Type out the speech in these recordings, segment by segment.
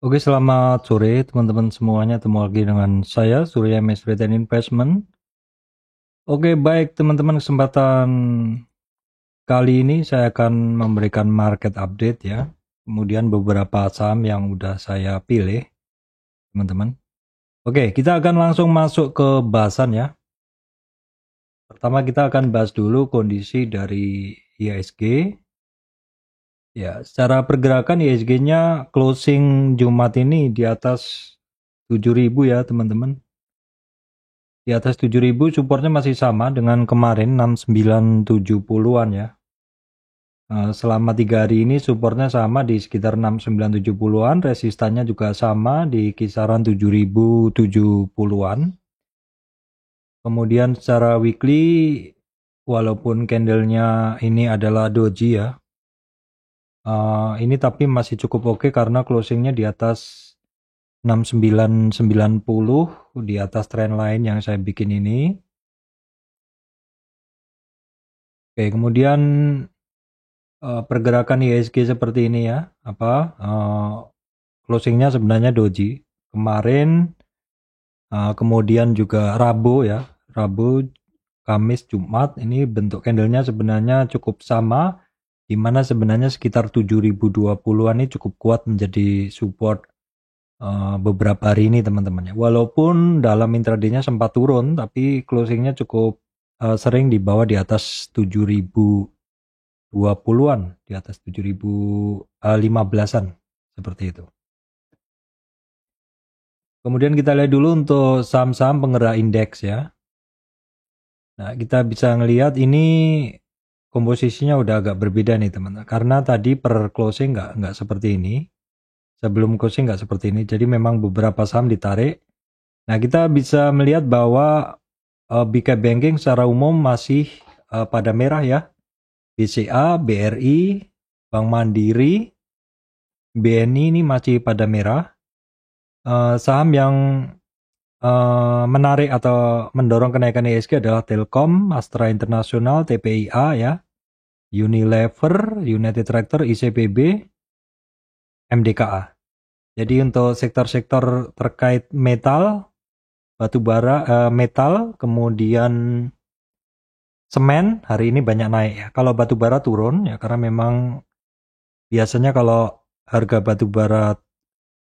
Oke, selamat sore teman-teman semuanya. Ketemu lagi dengan saya, Surya MS Retail Investment. Oke, baik teman-teman, kesempatan kali ini saya akan memberikan market update ya. Kemudian beberapa saham yang udah saya pilih, teman-teman. Oke, kita akan langsung masuk ke bahasan ya. Pertama kita akan bahas dulu kondisi dari IHSG. Ya, secara pergerakan IHSG-nya closing Jumat ini di atas 7.000 ya, teman-teman. Di atas 7.000 supportnya masih sama dengan kemarin 6970-an ya. Selama 3 hari ini supportnya sama di sekitar 6970-an, resistannya juga sama di kisaran 7070-an. Kemudian secara weekly, walaupun candlenya ini adalah doji ya, ini tapi masih cukup oke karena closingnya di atas 6990 di atas trend line yang saya bikin ini. Oke, kemudian pergerakan IHSG seperti ini ya, closingnya sebenarnya doji kemarin, kemudian juga Rabu ya, Rabu, Kamis, Jumat ini bentuk candlenya sebenarnya cukup sama, di mana sebenarnya sekitar 7020-an ini cukup kuat menjadi support beberapa hari ini teman-teman ya. Walaupun dalam intraday-nya sempat turun, tapi closingnya cukup sering di bawah di atas 7020-an, di atas 7015-an seperti itu. Kemudian kita lihat dulu untuk saham-saham penggerak indeks ya. Nah, kita bisa ngelihat ini komposisinya udah agak berbeda nih teman-teman. Karena tadi per closing nggak seperti ini. Sebelum closing nggak seperti ini. Jadi memang beberapa saham ditarik. Nah, kita bisa melihat bahwa big cap banking secara umum masih pada merah ya. BCA, BRI, Bank Mandiri, BNI ini masih pada merah. Saham yang menarik atau mendorong kenaikan IHSG adalah Telkom, Astra International, TPIA ya, Unilever, United Tractor, ICPB, MDKA. Jadi untuk sektor-sektor terkait metal, batubara, metal, kemudian semen hari ini banyak naik ya. Kalau batubara turun ya karena memang biasanya kalau harga batubara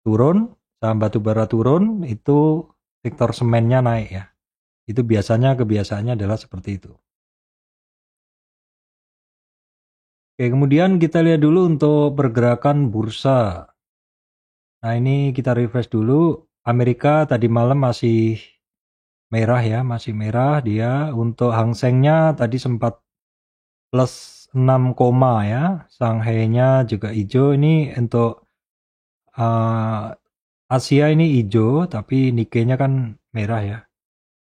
turun, saham batubara turun itu sektor semennya naik ya. Itu biasanya kebiasaannya adalah seperti itu. Oke, kemudian kita lihat dulu untuk pergerakan bursa. Nah, ini kita refresh dulu. Amerika tadi malam masih merah ya, masih merah dia. Untuk Hang Seng-nya tadi sempat plus 6, ya. Shanghai-nya juga hijau. Ini untuk Asia ini hijau, tapi Nikkei-nya kan merah ya.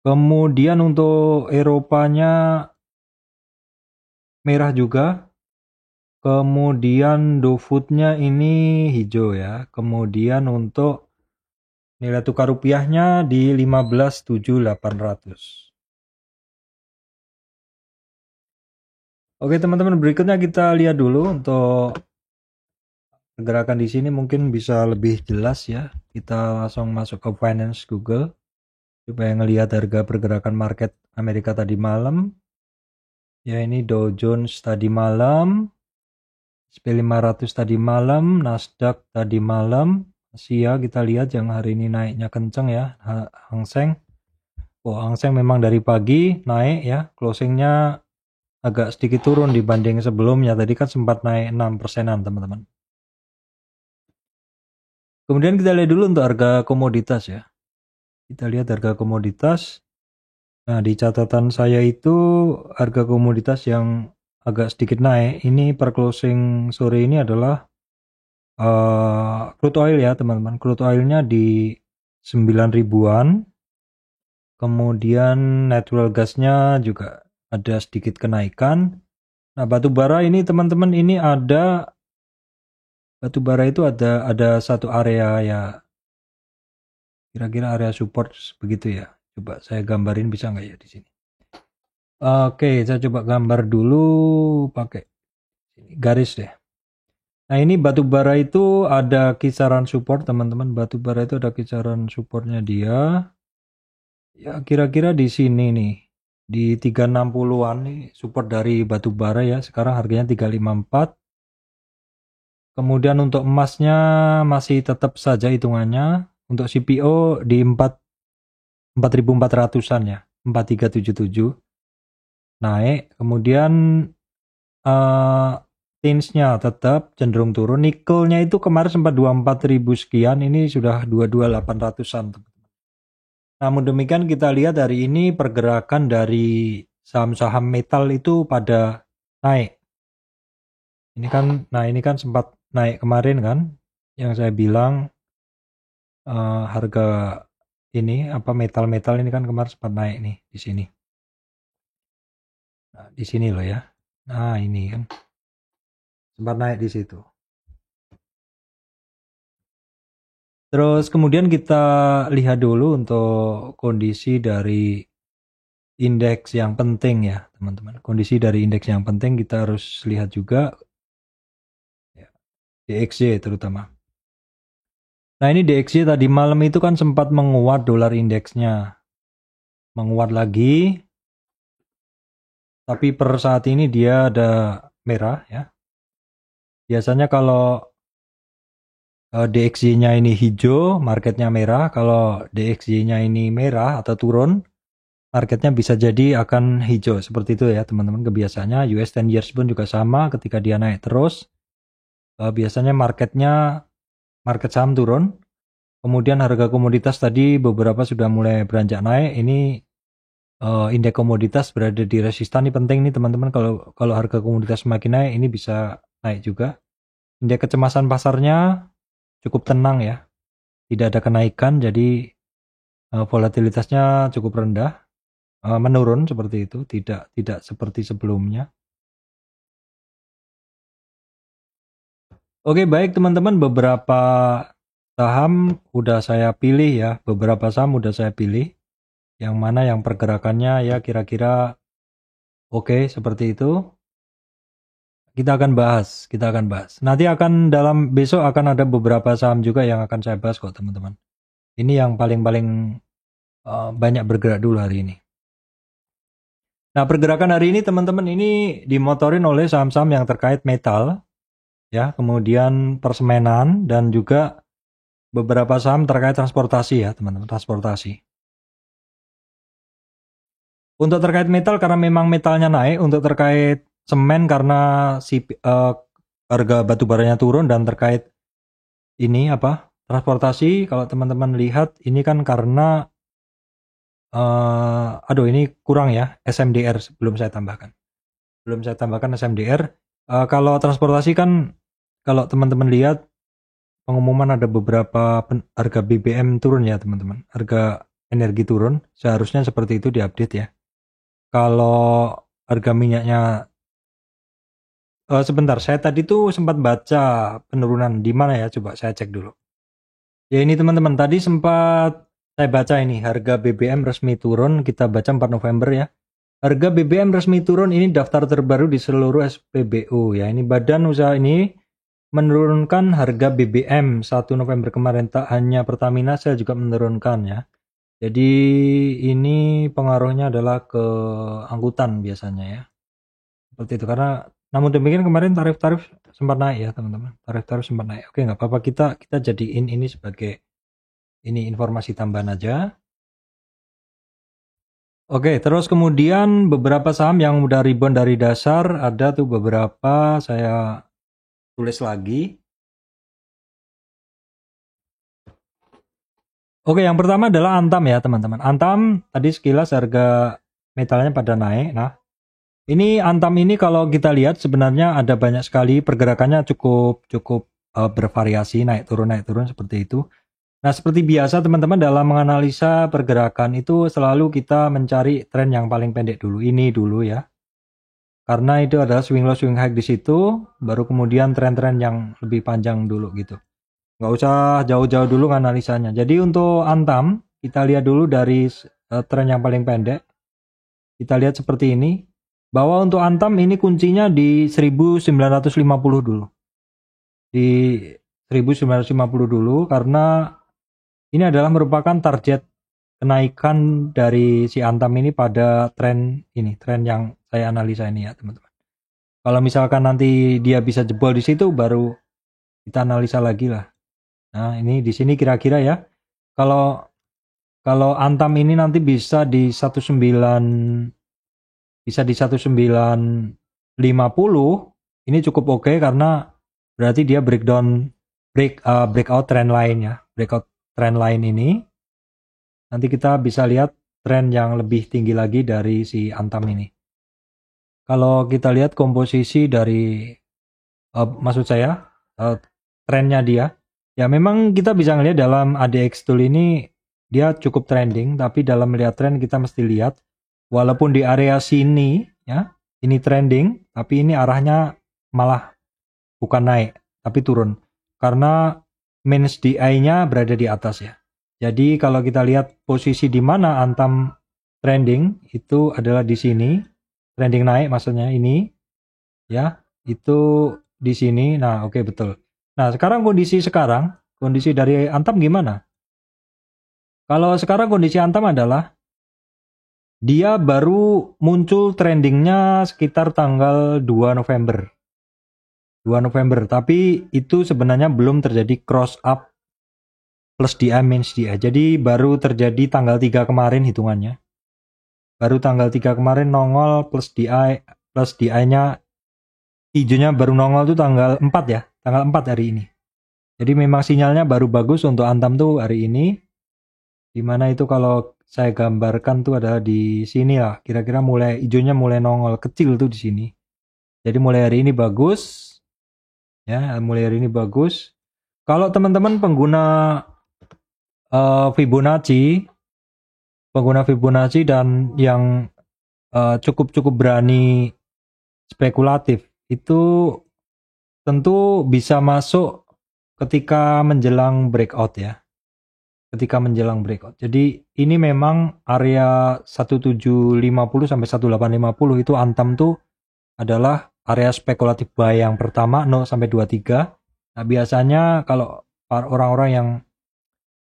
Kemudian untuk Eropanya merah juga. Kemudian DoFood-nya ini hijau ya. Kemudian untuk nilai tukar rupiahnya di 15.7.800. Oke teman-teman, berikutnya kita lihat dulu untuk pergerakan di sini mungkin bisa lebih jelas ya. Kita langsung masuk ke Finance Google supaya ngelihat harga pergerakan market Amerika tadi malam. Ya, ini Dow Jones tadi malam, SP500 tadi malam, Nasdaq tadi malam. Asia kita lihat yang hari ini naiknya kenceng ya, Hang Seng. Hang Seng memang dari pagi naik ya, closingnya agak sedikit turun dibanding sebelumnya. Tadi kan sempat naik 6%-an teman-teman. Kemudian kita lihat dulu untuk harga komoditas ya. Kita lihat harga komoditas. Nah, di catatan saya itu harga komoditas yang agak sedikit naik. Ini per closing sore ini adalah crude oil ya teman-teman. Crude oilnya di 9 ribuan. Kemudian natural gasnya juga ada sedikit kenaikan. Nah, batu bara ini teman-teman, ini ada batu bara itu ada satu area ya, kira-kira area support begitu ya. Coba saya gambarin bisa nggak ya di sini. Oke, saya coba gambar dulu pakai garis deh. Nah, ini batu bara itu ada kisaran support, teman-teman. Batu bara itu ada kisaran supportnya dia. Ya, kira-kira di sini nih. Di 360-an nih support dari batu bara ya. Sekarang harganya 354. Kemudian untuk emasnya masih tetap saja hitungannya. Untuk CPO di 4400-an ya. 4377 naik. Kemudian tinsnya tetap cenderung turun. Nikelnya itu kemarin sempat 24.000 sekian, ini sudah 22.800-an. Namun demikian kita lihat hari ini pergerakan dari saham-saham metal itu pada naik. Ini kan sempat naik kemarin kan, yang saya bilang harga ini metal-metal ini kan kemarin sempat naik nih di sini. Nah, di sini loh ya. Nah, ini kan sempat naik di situ. Terus kemudian kita lihat dulu untuk kondisi dari indeks yang penting ya teman-teman. Kondisi dari indeks yang penting kita harus lihat juga ya, DXY terutama. Nah, ini DXY tadi malam itu kan sempat menguat dolar indeksnya. Menguat lagi. Tapi per saat ini dia ada merah ya. Biasanya kalau DXY-nya ini hijau, marketnya merah. Kalau DXY-nya ini merah atau turun, marketnya bisa jadi akan hijau. Seperti itu ya teman-teman, kebiasaannya. US 10 years pun juga sama, ketika dia naik terus, biasanya market saham turun. Kemudian harga komoditas tadi beberapa sudah mulai beranjak naik. Ini indeks komoditas berada di resistan. Ini penting nih teman-teman, kalau harga komoditas semakin naik, ini bisa naik juga. Indeks kecemasan pasarnya cukup tenang ya, tidak ada kenaikan, jadi volatilitasnya cukup rendah, menurun seperti itu, tidak seperti sebelumnya. Oke, baik teman-teman, beberapa saham udah saya pilih ya, yang mana yang pergerakannya ya kira-kira oke, seperti itu. Kita akan bahas. Nanti besok akan ada beberapa saham juga yang akan saya bahas kok teman-teman. Ini yang paling banyak bergerak dulu hari ini. Nah, pergerakan hari ini teman-teman ini dimotorin oleh saham-saham yang terkait metal, ya, kemudian persemenan dan juga beberapa saham terkait transportasi ya teman-teman, transportasi. Untuk terkait metal karena memang metalnya naik, untuk terkait semen karena harga batu baranya turun, dan terkait ini transportasi, kalau teman-teman lihat ini kan karena ini kurang ya SMDR, belum saya tambahkan SMDR. Kalau transportasi kan kalau teman-teman lihat pengumuman ada beberapa harga BBM turun ya teman-teman, harga energi turun, seharusnya seperti itu diupdate ya. Kalau harga minyaknya sebentar, saya tadi tuh sempat baca penurunan di mana ya, coba saya cek dulu. Ya ini teman-teman, tadi sempat saya baca ini harga BBM resmi turun, kita baca 4 November ya. Harga BBM resmi turun, ini daftar terbaru di seluruh SPBU ya. Ini badan usaha ini menurunkan harga BBM 1 November kemarin, tak hanya Pertamina, saya juga menurunkan ya. Jadi ini pengaruhnya adalah ke angkutan biasanya ya. Seperti itu, karena namun demikian kemarin tarif-tarif sempat naik ya teman-teman. Tarif-tarif sempat naik. Oke, nggak apa-apa, kita jadiin ini sebagai informasi tambahan aja. Oke, terus kemudian beberapa saham yang udah rebound dari dasar, ada tuh beberapa saya tulis lagi. Oke, yang pertama adalah Antam ya teman-teman. Antam tadi sekilas harga metalnya pada naik. Nah, ini Antam ini kalau kita lihat sebenarnya ada banyak sekali pergerakannya, cukup bervariasi, naik turun seperti itu. Nah, seperti biasa teman-teman dalam menganalisa pergerakan itu selalu kita mencari tren yang paling pendek dulu, ini dulu ya. Karena itu adalah swing low swing high di situ, baru kemudian tren-tren yang lebih panjang dulu gitu. Nggak usah jauh-jauh dulu analisanya. Jadi untuk Antam, kita lihat dulu dari tren yang paling pendek. Kita lihat seperti ini, bahwa untuk Antam ini kuncinya di 1950 dulu. di 1950 dulu, karena ini adalah merupakan target kenaikan dari si Antam ini pada tren yang saya analisa ini ya teman-teman. Kalau misalkan nanti dia bisa jebol di situ, baru kita analisa lagi lah. Nah ini di sini kira-kira ya, kalau Antam ini nanti bisa di 1950, ini cukup oke, karena berarti dia breakout trend line ya. Breakout trend line ini nanti kita bisa lihat tren yang lebih tinggi lagi dari si Antam ini. Kalau kita lihat komposisi dari maksud saya trennya dia, ya memang kita bisa ngelihat dalam ADX tool ini dia cukup trending, tapi dalam melihat tren kita mesti lihat walaupun di area sini ya ini trending, tapi ini arahnya malah bukan naik tapi turun, karena main DI-nya berada di atas ya. Jadi kalau kita lihat posisi di mana Antam trending, itu adalah di sini, trending naik maksudnya ini ya, itu di sini. Nah oke, betul. Nah sekarang kondisi dari Antam gimana? Kalau sekarang kondisi Antam adalah dia baru muncul trendingnya sekitar tanggal 2 November. Tapi itu sebenarnya belum terjadi cross up plus DI minus DI. Jadi baru terjadi tanggal 3 kemarin hitungannya. Baru tanggal 3 kemarin nongol plus DI-nya hijaunya baru nongol tuh tanggal 4 ya. Tanggal 4 hari ini. Jadi memang sinyalnya baru bagus untuk Antam tuh hari ini. Dimana itu kalau saya gambarkan tuh adalah di sini lah. Kira-kira mulai hijaunya mulai nongol kecil tuh di sini. Jadi mulai hari ini bagus. Ya, mulai hari ini bagus. Kalau teman-teman pengguna Fibonacci dan yang cukup berani spekulatif, itu tentu bisa masuk ketika menjelang breakout ya. Jadi ini memang area 1750 sampai 1850 itu Antam tuh adalah area spekulatif buy yang pertama 0 sampai 23. Nah, biasanya kalau orang-orang yang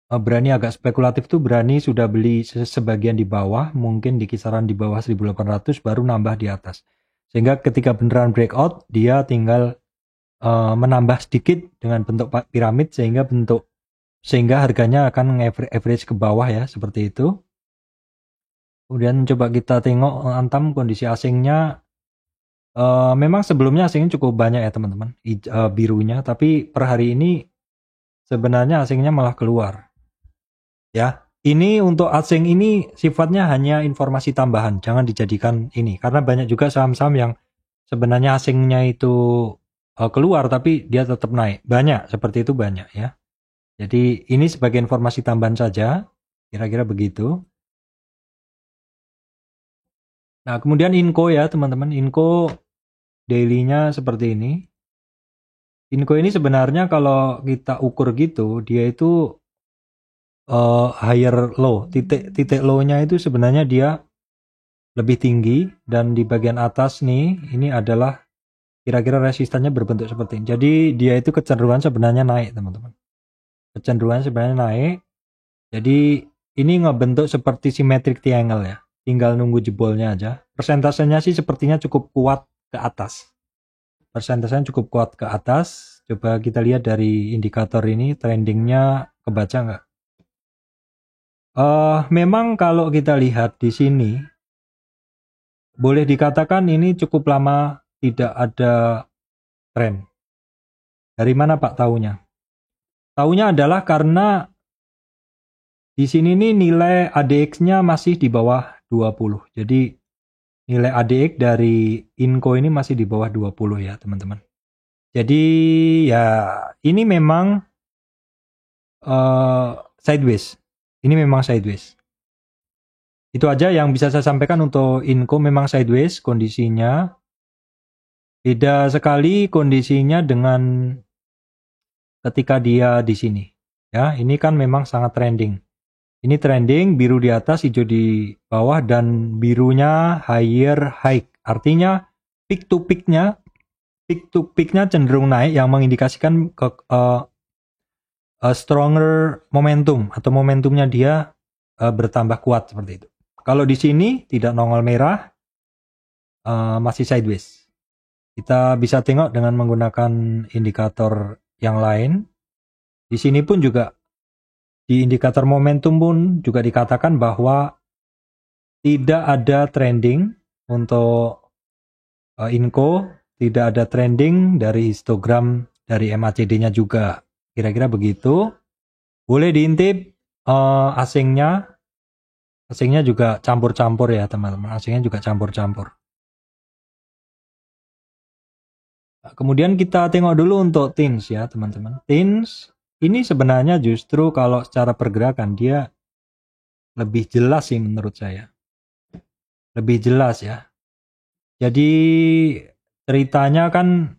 berani agak spekulatif tuh berani sudah beli sebagian di bawah, mungkin di kisaran di bawah 1800 baru nambah di atas. Sehingga ketika beneran breakout dia tinggal menambah sedikit dengan bentuk piramid sehingga harganya akan average ke bawah ya, seperti itu. Kemudian coba kita tengok Antam kondisi asingnya. Memang sebelumnya asingnya cukup banyak ya teman-teman, birunya, tapi per hari ini sebenarnya asingnya malah keluar. Ya, ini untuk asing ini sifatnya hanya informasi tambahan, jangan dijadikan ini, karena banyak juga saham-saham yang sebenarnya asingnya itu keluar tapi dia tetap naik. Banyak seperti itu, banyak ya. Jadi ini sebagai informasi tambahan saja, kira-kira begitu. Nah, kemudian Inco ya teman-teman, Inco daily-nya seperti ini. Inco ini sebenarnya kalau kita ukur gitu, dia itu higher low, titik low-nya itu sebenarnya dia lebih tinggi, dan di bagian atas nih, ini adalah kira-kira resistannya berbentuk seperti ini. Jadi dia itu kecenderungan sebenarnya naik teman-teman. Kecenderungan sebenarnya naik. Jadi ini ngebentuk seperti symmetric triangle ya. Tinggal nunggu jebolnya aja. Persentasenya sih sepertinya cukup kuat ke atas. Coba kita lihat dari indikator ini, trendingnya kebaca nggak? Memang kalau kita lihat di sini, boleh dikatakan ini cukup lama tidak ada tren. Dari mana Pak taunya? Taunya adalah karena di sini nih nilai ADX-nya masih di bawah 20. Jadi nilai ADX dari Inco ini masih di bawah 20 ya teman-teman. Jadi ya ini memang sideways. Ini memang sideways. Itu aja yang bisa saya sampaikan untuk Inco, memang sideways kondisinya. Beda sekali kondisinya dengan ketika dia di sini. Ya, ini kan memang sangat trending. Ini trending, biru di atas, hijau di bawah, dan birunya higher high. Artinya peak to peak-nya peak to peak-nya cenderung naik yang mengindikasikan ke stronger momentum atau momentumnya dia bertambah kuat seperti itu. Kalau di sini tidak nongol merah, masih sideways. Kita bisa tengok dengan menggunakan indikator yang lain. Di sini pun juga di indikator momentum pun juga dikatakan bahwa tidak ada trending untuk Inco, tidak ada trending dari histogram dari MACD-nya juga. Kira-kira begitu. Boleh diintip asingnya juga campur-campur ya teman-teman. Asingnya juga campur-campur. Kemudian kita tengok dulu untuk TINS ya teman-teman. TINS ini sebenarnya justru kalau secara pergerakan dia lebih jelas sih menurut saya. Lebih jelas ya. Jadi ceritanya kan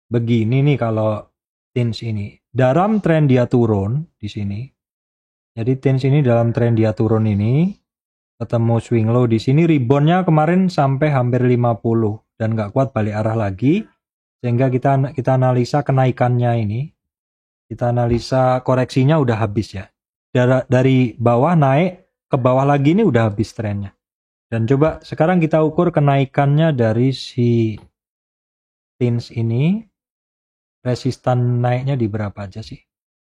begini nih kalau TINS ini. Dalam tren dia turun di sini. Jadi TINS ini dalam tren dia turun ini ketemu swing low di sini, reboundnya kemarin sampai hampir 50 dan nggak kuat balik arah lagi. Sehingga kita analisa kenaikannya ini, kita analisa koreksinya udah habis ya. Dari bawah naik ke bawah lagi ini udah habis trennya. Dan coba sekarang kita ukur kenaikannya dari si TINS ini, resistan naiknya di berapa aja sih?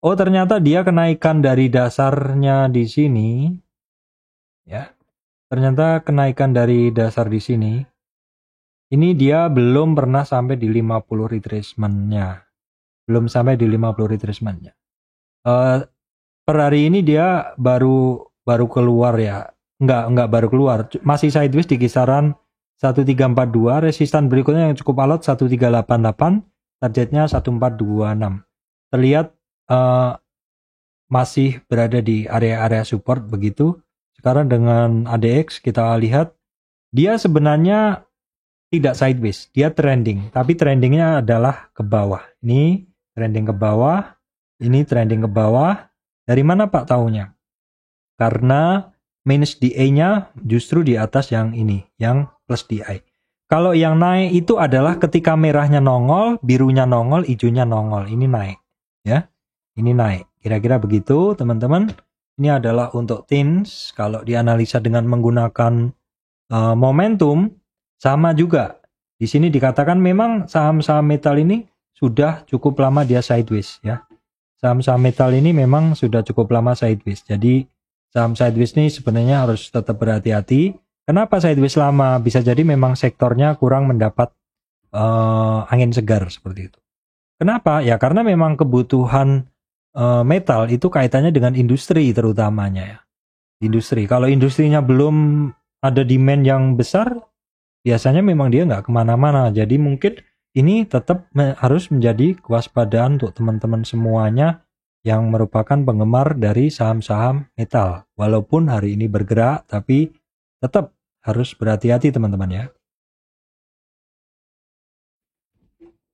Oh ternyata dia kenaikan dari dasarnya di sini, ya. Ternyata kenaikan dari dasar di sini. Ini dia belum pernah sampai di 50 retracement-nya. Belum sampai di 50 retracement-nya. Per hari ini dia baru keluar ya. Enggak baru keluar. Masih sideways di kisaran 1342. Resistan berikutnya yang cukup alot 1388. Targetnya 1426. Terlihat masih berada di area-area support begitu. Sekarang dengan ADX kita lihat. Dia sebenarnya tidak sideways, dia trending, tapi trendingnya adalah ke bawah. Ini trending ke bawah, ini trending ke bawah. Dari mana Pak taunya? Karena minus DA-nya justru di atas yang ini, yang plus DI. Kalau yang naik itu adalah ketika merahnya nongol, birunya nongol, hijaunya nongol. Ini naik, ya. Ini naik. Kira-kira begitu, teman-teman. Ini adalah untuk TINS. Kalau dianalisa dengan menggunakan momentum. Sama juga, di sini dikatakan memang saham-saham metal ini sudah cukup lama dia sideways ya. Saham-saham metal ini memang sudah cukup lama sideways. Jadi saham sideways ini sebenarnya harus tetap berhati-hati. Kenapa sideways lama? Bisa jadi memang sektornya kurang mendapat angin segar seperti itu. Kenapa? Ya karena memang kebutuhan metal itu kaitannya dengan industri terutamanya ya. Industri. Kalau industrinya belum ada demand yang besar, biasanya memang dia nggak kemana-mana. Jadi mungkin ini tetap harus menjadi kewaspadaan untuk teman-teman semuanya yang merupakan penggemar dari saham-saham metal. Walaupun hari ini bergerak, tapi tetap harus berhati-hati teman-teman ya.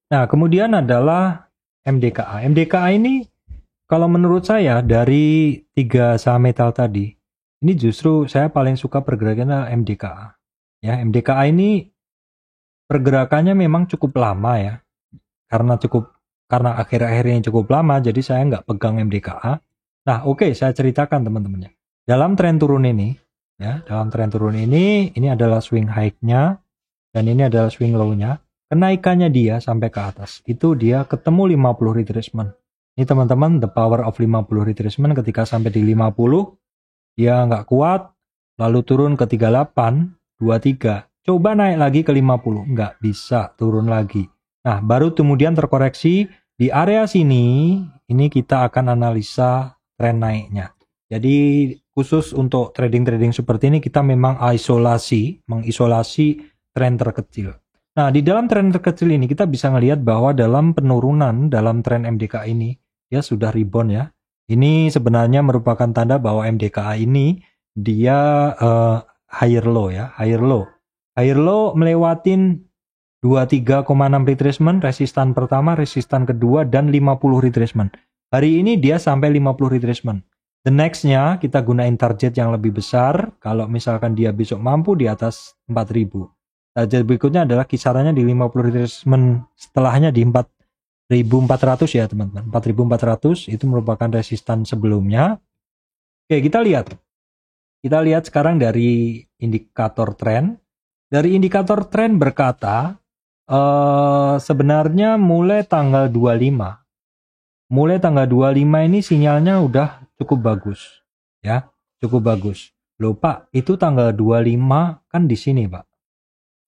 Nah kemudian adalah MDKA. MDKA ini kalau menurut saya dari 3 saham metal tadi, ini justru saya paling suka pergerakannya MDKA. Ya, MDKA ini pergerakannya memang cukup lama ya. Karena akhir-akhir ini cukup lama, jadi saya nggak pegang MDKA. Nah, oke, saya ceritakan teman-temannya. Dalam tren turun ini, ya, ini adalah swing high-nya dan ini adalah swing low-nya. Kenaikannya dia sampai ke atas, itu dia ketemu 50 retracement. Ini teman-teman, the power of 50 retracement ketika sampai di 50, dia nggak kuat, lalu turun ke 38, 23, coba naik lagi ke 50, nggak bisa turun lagi. Nah, baru kemudian terkoreksi di area sini, ini kita akan analisa tren naiknya. Jadi khusus untuk trading-trading seperti ini kita memang mengisolasi tren terkecil. Nah, di dalam tren terkecil ini kita bisa melihat bahwa dalam penurunan dalam tren MDKA ini, ya sudah rebound ya. Ini sebenarnya merupakan tanda bahwa MDKA ini dia higher low ya, higher low melewatin 23,6 retracement, resistan pertama, resistan kedua, dan 50 retracement. Hari ini dia sampai 50 retracement. The next-nya kita gunain target yang lebih besar, kalau misalkan dia besok mampu di atas 4000. Target berikutnya adalah kisarannya di 50 retracement, setelahnya di 4.400 ya teman-teman. 4.400 itu merupakan resistan sebelumnya. Oke, kita lihat. Kita lihat sekarang dari indikator tren. Dari indikator tren berkata, sebenarnya mulai tanggal 25. Mulai tanggal 25 ini sinyalnya udah cukup bagus. Ya, cukup bagus. Loh Pak, itu tanggal 25 kan di sini Pak.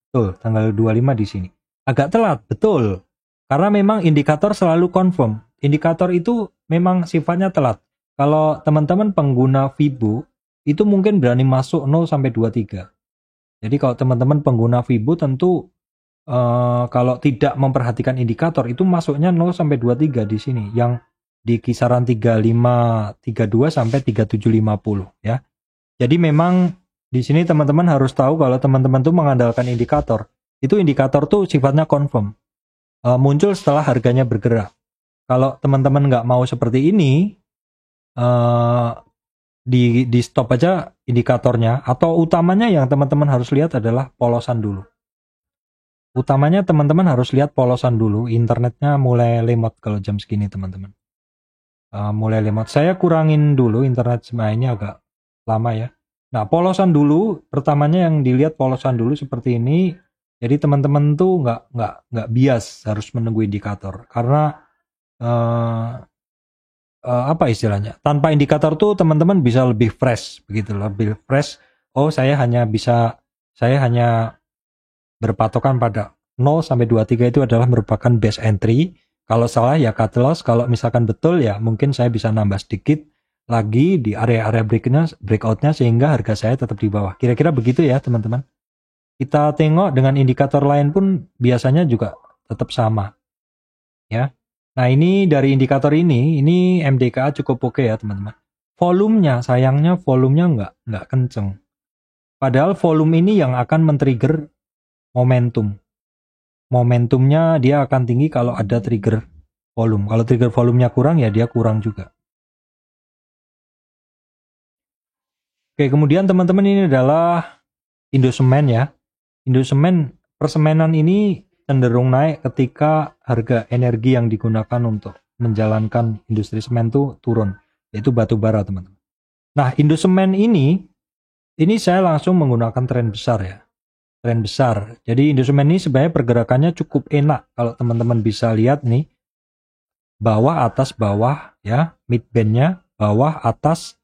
Betul, tanggal 25 di sini. Agak telat, betul. Karena memang indikator selalu confirm. Indikator itu memang sifatnya telat. Kalau teman-teman pengguna Fibo, itu mungkin berani masuk 0 sampai 23. Jadi kalau teman-teman pengguna Fibo tentu kalau tidak memperhatikan indikator itu masuknya 0 sampai 23 di sini yang di kisaran 3532 sampai 3750 ya. Jadi memang di sini teman-teman harus tahu kalau teman-teman tuh mengandalkan indikator. Itu indikator tuh sifatnya confirm. Muncul setelah harganya bergerak. Kalau teman-teman nggak mau seperti ini, di stop aja indikatornya, atau utamanya yang teman-teman harus lihat adalah polosan dulu. Utamanya teman-teman harus lihat polosan dulu. Internetnya mulai lemot kalau jam segini teman-teman. Mulai lemot. Saya kurangin dulu internet semuanya agak lama ya. Nah polosan dulu, pertamanya yang dilihat polosan dulu seperti ini. Jadi teman-teman tuh nggak bias harus menunggu indikator karena apa istilahnya? Tanpa indikator tuh teman-teman bisa lebih fresh begitu, lebih fresh. Oh saya hanya berpatokan pada 0 sampai 23 itu adalah merupakan base entry. Kalau salah ya cut loss, kalau misalkan betul ya mungkin saya bisa nambah sedikit lagi di area-area breakoutnya sehingga harga saya tetap di bawah. Kira-kira begitu ya teman-teman. Kita tengok dengan indikator lain pun biasanya juga tetap sama. Ya. Nah ini dari indikator ini MDKA cukup oke ya teman-teman. Volumenya, sayangnya volumenya nggak kenceng. Padahal volume ini yang akan men-trigger momentum. Momentumnya dia akan tinggi kalau ada trigger volume. Kalau trigger volumenya kurang ya dia kurang juga. Oke, kemudian teman-teman ini adalah Indosemen ya. Indosemen persemenan ini cenderung naik ketika harga energi yang digunakan untuk menjalankan industri semen itu turun, yaitu batu bara teman-teman. Nah, Indosemen ini saya langsung menggunakan tren besar ya. Tren besar. Jadi Indosemen ini sebenarnya pergerakannya cukup enak kalau teman-teman bisa lihat nih. Bawah atas bawah ya, mid bandnya bawah atas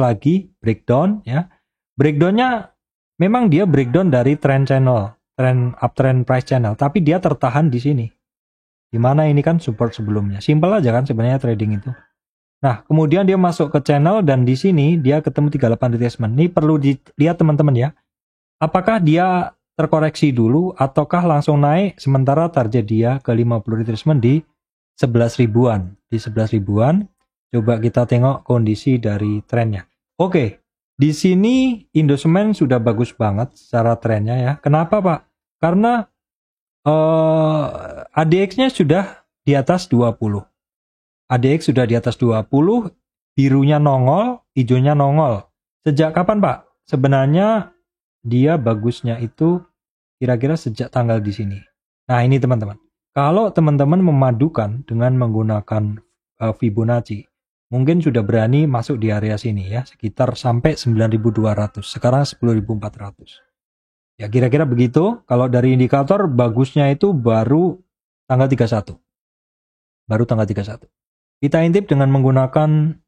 lagi breakdown ya. Breakdownnya memang dia breakdown dari trend channel, trend uptrend price channel, tapi dia tertahan di sini. Dimana ini kan support sebelumnya. Simple aja kan sebenarnya trading itu. Nah, kemudian dia masuk ke channel dan di sini dia ketemu 38 retracement. Ini perlu dilihat teman-teman ya. Apakah dia terkoreksi dulu ataukah langsung naik sementara target dia ke 50 retracement di 11 ribuan. Di 11 ribuan, coba kita tengok kondisi dari trennya. Oke, di sini Indosemen sudah bagus banget secara trennya ya. Kenapa Pak? Karena ADX-nya sudah di atas 20. ADX sudah di atas 20, birunya nongol, hijaunya nongol. Sejak kapan Pak? Sebenarnya dia bagusnya itu kira-kira sejak tanggal di sini. Nah ini teman-teman. Kalau teman-teman memadukan dengan menggunakan Fibonacci, mungkin sudah berani masuk di area sini ya, sekitar sampai 9.200. Sekarang 10.400. Ya kira-kira begitu. Kalau dari indikator bagusnya itu baru tanggal 31. Baru tanggal 31. Kita intip dengan menggunakan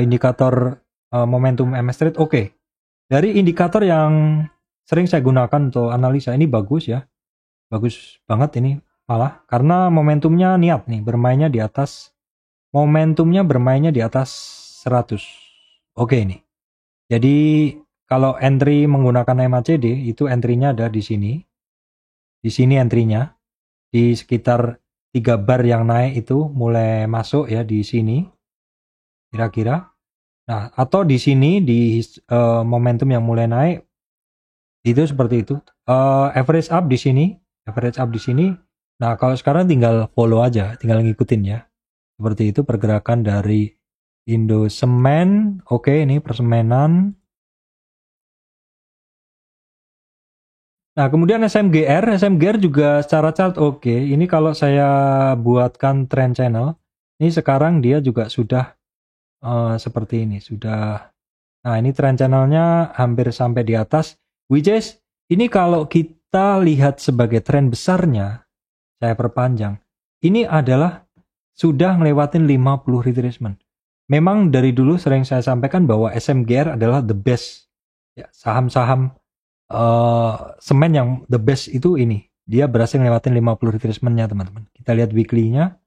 indikator momentum MS Trade. Oke. Dari indikator yang sering saya gunakan untuk analisa ini bagus ya. Bagus banget ini malah karena momentumnya niat nih bermainnya di atas 100. Oke ini. Jadi kalau entry menggunakan MACD itu entry-nya ada di sini. Di sini entry-nya di sekitar 3 bar yang naik itu mulai masuk ya di sini. Kira-kira. Nah, atau di sini di momentum yang mulai naik itu seperti itu. Average up di sini, average up di sini. Nah, kalau sekarang tinggal follow aja, tinggal ngikutin ya. Seperti itu pergerakan dari Indosemen. Oke, ini persemenan. Nah, kemudian SMGR juga secara chart oke. Ini kalau saya buatkan trend channel, ini sekarang dia juga sudah seperti ini, sudah. Nah, ini trend channelnya hampir sampai di atas, which is ini kalau kita lihat sebagai trend besarnya, saya perpanjang, ini adalah sudah ngelewatin 50 retracement. Memang dari dulu sering saya sampaikan bahwa SMGR adalah the best. Ya, saham-saham semen yang the best itu ini. Dia berhasil ngelewatin 50 retracement-nya, teman-teman. Kita lihat weekly-nya.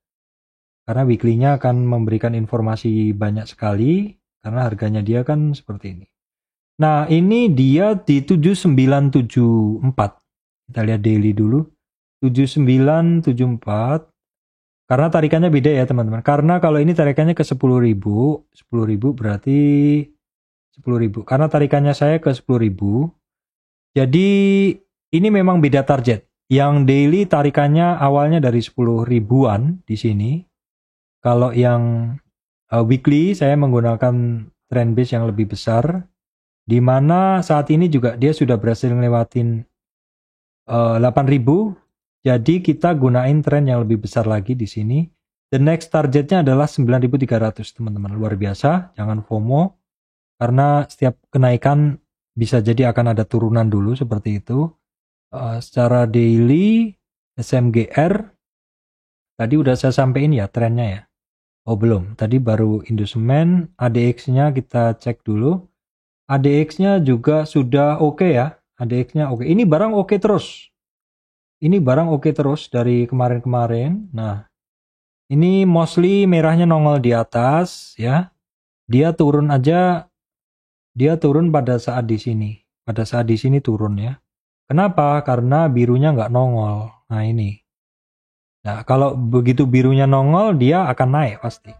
Karena weekly-nya akan memberikan informasi banyak sekali. Karena harganya dia kan seperti ini. Nah, ini dia di 7974. Kita lihat daily dulu. 7974. Karena tarikannya beda ya, teman-teman. Karena kalau ini tarikannya ke 10.000. 10.000 berarti 10.000. Karena tarikannya saya ke 10.000. Jadi ini memang beda target. Yang daily tarikannya awalnya dari 10 ribuan di sini. Kalau yang weekly saya menggunakan trend base yang lebih besar. Di mana saat ini juga dia sudah berhasil ngelewatin 8.000. Jadi kita gunain trend yang lebih besar lagi di sini. The next targetnya adalah 9.300, teman-teman. Luar biasa, jangan FOMO. Karena setiap kenaikan bisa jadi akan ada turunan dulu seperti itu. Secara daily SMGR tadi udah saya sampaikan ya trennya ya. Oh belum, tadi baru Indosemen. ADX-nya kita cek dulu. ADX-nya juga sudah oke ya. ADX-nya oke. Ini barang oke terus. Ini barang oke terus dari kemarin-kemarin. Nah, ini mostly merahnya nongol di atas ya. Dia turun aja. Dia turun pada saat di sini. Pada saat di sini turun ya. Kenapa? Karena birunya nggak nongol. Nah ini. Nah kalau begitu birunya nongol, dia akan naik pasti.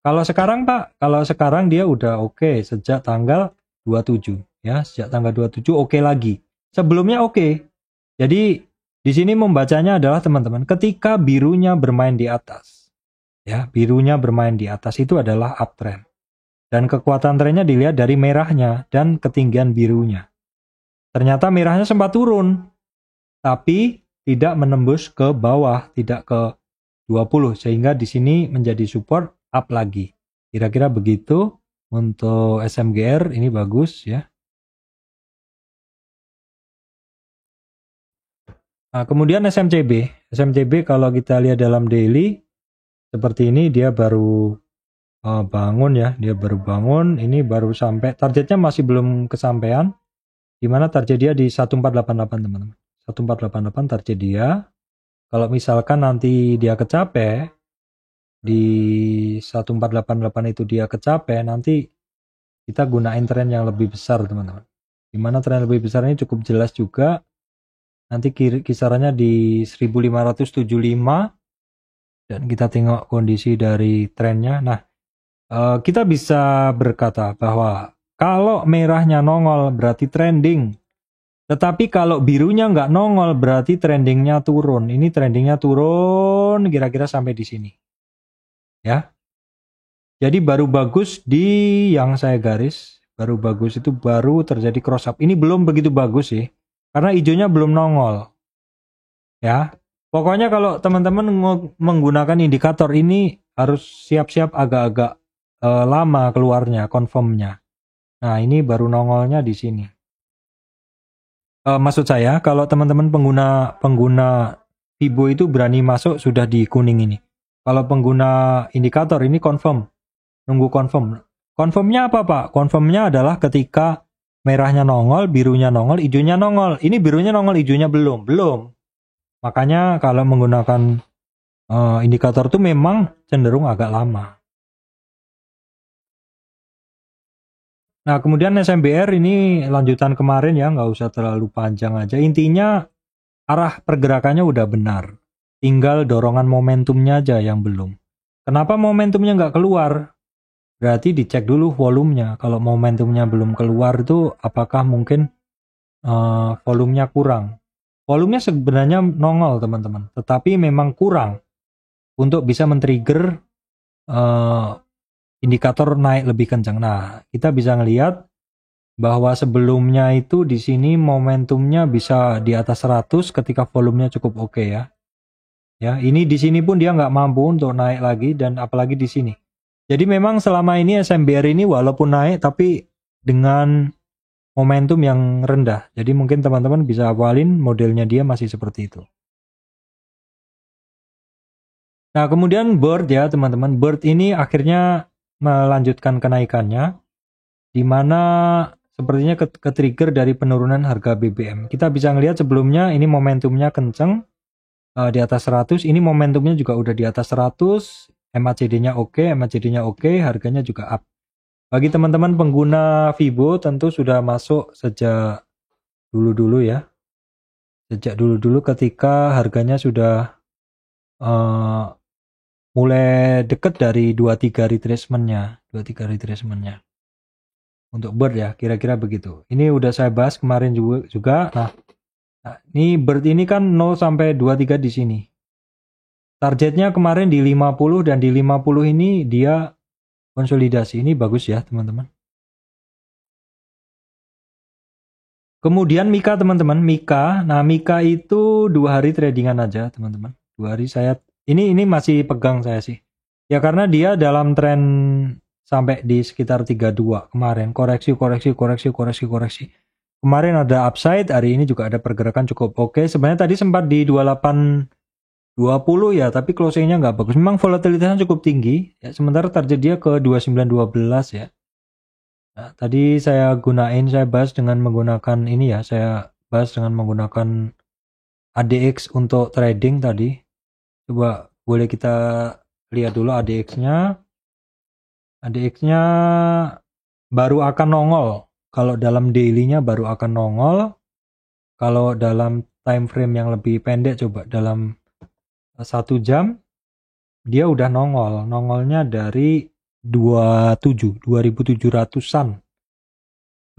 Kalau sekarang Pak, kalau sekarang dia udah oke sejak tanggal 27 ya, sejak tanggal 27 oke lagi. Sebelumnya oke. Jadi di sini membacanya adalah teman-teman, ketika birunya bermain di atas, ya birunya bermain di atas itu adalah uptrend. Dan kekuatan trennya dilihat dari merahnya dan ketinggian birunya. Ternyata merahnya sempat turun, tapi tidak menembus ke bawah, tidak ke 20, sehingga di sini menjadi support up lagi. Kira-kira begitu untuk SMGR, ini bagus ya. Nah, kemudian SMCB kalau kita lihat dalam daily, seperti ini dia baru bangun ya, dia baru bangun, ini baru sampai, targetnya masih belum kesampaian. Di mana target dia di 1488 teman-teman. 1488 target dia. Kalau misalkan nanti dia kecapai di 1488 itu dia kecapai, nanti kita gunain tren yang lebih besar teman-teman. Di mana tren lebih besar ini cukup jelas juga. Nanti kisarannya di 1575 dan kita tengok kondisi dari trennya. Nah, kita bisa berkata bahwa kalau merahnya nongol berarti trending. Tetapi kalau birunya nggak nongol berarti trendingnya turun. Ini trendingnya turun kira-kira sampai di sini. Ya. Jadi baru bagus di yang saya garis. Baru bagus itu baru terjadi cross up. Ini belum begitu bagus sih. Karena hijaunya belum nongol. Ya. Pokoknya kalau teman-teman menggunakan indikator ini harus siap-siap agak-agak lama keluarnya, confirmnya. Nah, ini baru nongolnya di sini. Maksud saya, kalau teman-teman pengguna Fibo itu berani masuk sudah di kuning ini. Kalau pengguna indikator ini confirm, nunggu confirm. Confirmnya apa Pak? Confirmnya adalah ketika merahnya nongol, birunya nongol, hijaunya nongol. Ini birunya nongol, hijaunya belum. Makanya kalau menggunakan indikator itu memang cenderung agak lama. Nah, kemudian SMBR ini lanjutan kemarin ya, nggak usah terlalu panjang aja. Intinya arah pergerakannya udah benar. Tinggal dorongan momentumnya aja yang belum. Kenapa momentumnya nggak keluar? Berarti dicek dulu volumenya. Kalau momentumnya belum keluar itu apakah mungkin volumenya kurang? Volumenya sebenarnya nongol teman-teman. Tetapi memang kurang untuk bisa men-trigger indikator naik lebih kencang. Nah, kita bisa ngelihat bahwa sebelumnya itu di sini momentumnya bisa di atas 100 ketika volumenya cukup oke ya. Ya, ini di sini pun dia nggak mampu untuk naik lagi dan apalagi di sini. Jadi memang selama ini SMBR ini walaupun naik tapi dengan momentum yang rendah. Jadi mungkin teman-teman bisa awalin modelnya dia masih seperti itu. Nah, kemudian Bird ya teman-teman. Bird ini akhirnya melanjutkan kenaikannya di mana sepertinya ke-trigger dari penurunan harga BBM. Kita bisa ngelihat sebelumnya ini momentumnya kenceng di atas 100, ini momentumnya juga udah di atas 100, MACD-nya oke, MACD-nya oke, harganya juga up. Bagi teman-teman pengguna Fibo tentu sudah masuk sejak dulu-dulu ya. Sejak dulu-dulu ketika harganya sudah mulai deket dari 23 retracement-nya, 23 retracement-nya. Untuk Bird ya, kira-kira begitu. Ini udah saya bahas kemarin juga. Nah, ini Bird ini kan 0 sampai 23 di sini. Targetnya kemarin di 50 dan di 50 ini dia konsolidasi. Ini bagus ya, teman-teman. Kemudian Mika, teman-teman. Mika. Nah, Mika itu 2 hari tradingan aja, teman-teman. 2 hari saya ini masih pegang saya sih. Ya karena dia dalam tren sampai di sekitar 32 kemarin, koreksi. Kemarin ada upside, hari ini juga ada pergerakan cukup oke. Sebenarnya tadi sempat di 28.20 ya, tapi closingnya nggak bagus. Memang volatilitasnya cukup tinggi, ya, sementara target dia ke 29.12 ya. Nah, tadi saya bahas dengan menggunakan ini ya, saya bahas dengan menggunakan ADX untuk trading tadi. Coba boleh kita lihat dulu ADX-nya. ADX-nya baru akan nongol. Kalau dalam daily-nya baru akan nongol. Kalau dalam time frame yang lebih pendek, coba dalam 1 jam, dia udah nongol. Nongolnya dari 2700-an.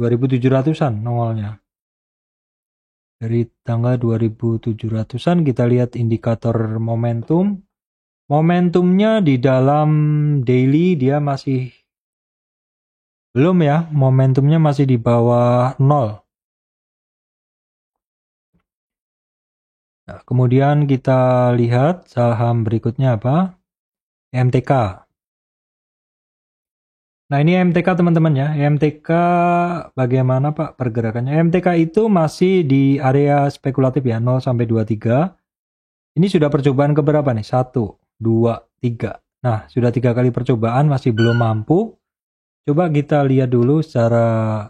2700-an nongolnya. Dari tanggal 2700-an kita lihat indikator momentum. Momentumnya di dalam daily dia masih belum ya, momentumnya masih di bawah 0. Nah, kemudian kita lihat saham berikutnya apa? MTK. Nah, ini MTK teman-teman ya. MTK bagaimana Pak pergerakannya? MTK itu masih di area spekulatif ya, 0 sampai 23. Ini sudah percobaan keberapa nih? 1, 2, 3. Nah, sudah 3 kali percobaan masih belum mampu. Coba kita lihat dulu secara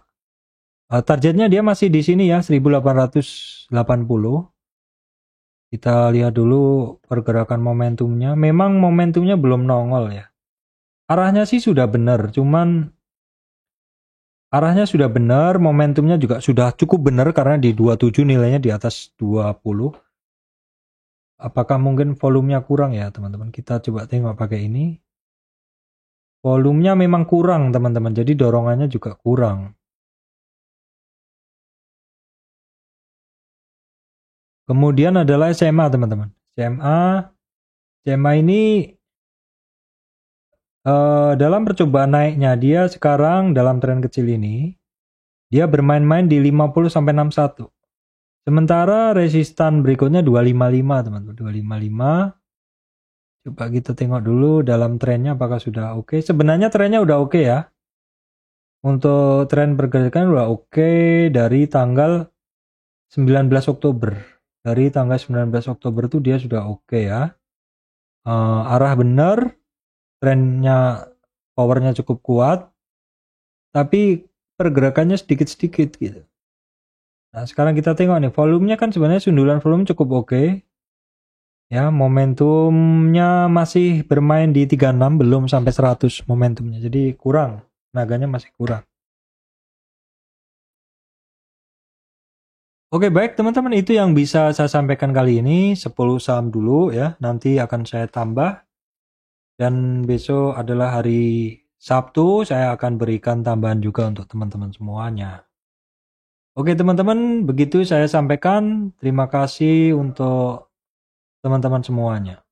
targetnya dia masih di sini ya, 1880. Kita lihat dulu pergerakan momentumnya. Memang momentumnya belum nongol ya. Arahnya sih sudah benar, cuman arahnya sudah benar, momentumnya juga sudah cukup benar karena di 27 nilainya di atas 20. Apakah mungkin volumenya kurang ya teman-teman? Kita coba tengok pakai ini. Volumenya memang kurang teman-teman, jadi dorongannya juga kurang. Kemudian adalah SMA teman-teman. SMA ini dalam percobaan naiknya dia sekarang dalam tren kecil ini dia bermain-main di 50 sampai 61. Sementara resistan berikutnya 255 teman-teman, 255. Coba kita tengok dulu dalam trennya apakah sudah oke. Sebenarnya trennya udah oke ya. Untuk tren pergerakan udah oke dari tanggal 19 Oktober. Dari tanggal 19 Oktober itu dia sudah oke ya. Arah benar, trennya powernya cukup kuat, tapi pergerakannya sedikit-sedikit gitu. Nah sekarang kita tengok nih, volumenya kan sebenarnya sundulan volume cukup oke. Ya, momentumnya masih bermain di 36, belum sampai 100 momentumnya. Jadi kurang, tenaganya masih kurang. Oke, baik teman-teman, itu yang bisa saya sampaikan kali ini. 10 saham dulu ya, nanti akan saya tambah. Dan besok adalah hari Sabtu, saya akan berikan tambahan juga untuk teman-teman semuanya. Oke teman-teman, begitu saya sampaikan. Terima kasih untuk teman-teman semuanya.